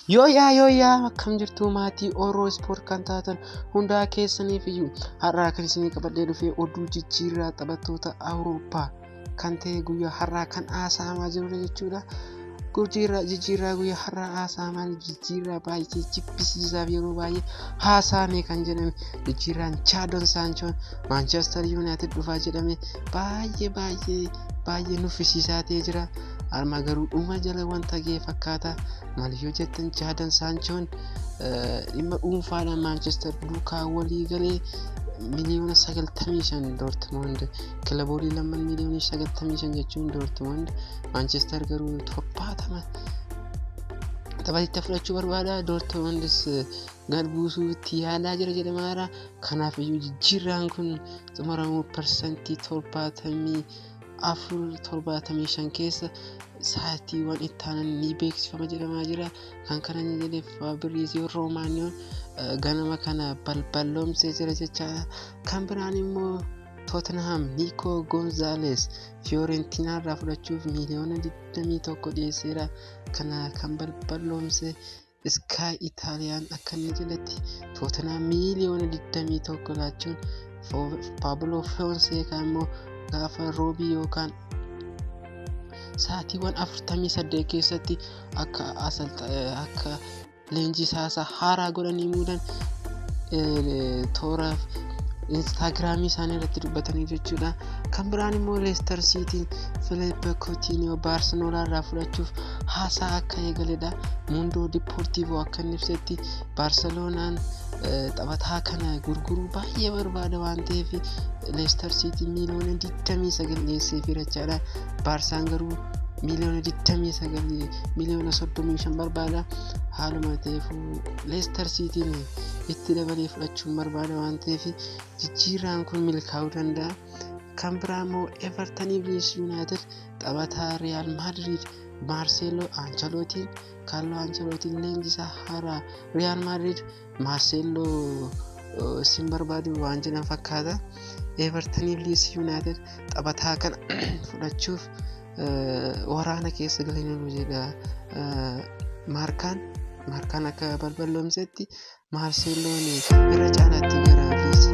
Yoo akkam jirtu maatii Oromoo Ispoort kan taatan hundaa keessaniif iyyuu har'aa kan isinii qabadhee dhufee oduu jijjiirraa taphattoota Awurooppaa kan ta'e guyyaa har'aa kan haasa'amaa jirudha jechuudha. Jijjiirraa guyyaa har'aa haasa'amaa jijjiirraa baay'ee jibbisiisaaf yeroo baay'ee haasa'ame kan jedhame jijjiirraan JADON SANCHOon Manchester United dhufaa jedhame baay'ee nuffisiisaa ta'ee jira. Amma garuu dhuma jala wanta ga'e fakkaata. Maaliif yoo jettan JADON SANCHOon dhimma dhuunfaadhaan Manchester duukaa walii galee miliyoona 95 Dortmund kilaboonni lama miliyoona 95 jechuun Dortmund Manchester garuu 70 taphaticha fudhachuu barbaada. Dortmundis gad buusuutti yaalaa jira jedhamaadha. Kanaaf iyyuu jijjiirraan kun xumuramuu parsantii 75 keessa sa'aatiiwwan itti aanan ni beeksifama jedhamaa jira. Kan kana jedhee Fabrizio Romanoon ganama kana balballoomsee jira jecha. Kan biraan immoo Tottenham Nico Gonzalez Fiorentina irraa fudhachuuf miliyoona 21 dhiyeesseera. Kana kan balballoomse Sky Italian akka inni jedhetti Tottenham miliyoona 21 laachuun Pablo Fonseca immoo gaafa roobii yookaan sa'aatiiwwan 48 keessatti akka leenjisaa haaraa godhanii muudan toora Instagramii isaanii irratti dubbatanii jechuudha. Kan biraan immoo Leicester City Philippe Coutinho Barcelona irraa fudhachuuf haasaa akka eegaledha. Mundo Deportivo akka inni ibsetti Barcelonaan taphataa kana gurguruu baay'ee barbaada waan ta'eef Leicester City miliyoona 29 dhiyeesseefii jechaadha. Baarsaan garuu miliyoona 29 miliyoona 35 barbaada. Haaluma ta'eef Leicester Cityn itti dabalee fudhachuun barbaada waan ta'eef jijjiirraan kun milkaa'uu danda'a. Kan biraa immoo Everton vs United taphataa Real Madrid Marcelo Ancelottiin leenjisaa haaraa Real Madrid Marcelo sin barbaadu waan jedhan fakkaata. Everton vs United taphataa kana fudhachuuf waraana keessa galanii jedha. Markaan akka balballoomsetti Marceloon irra caalaatti gara vs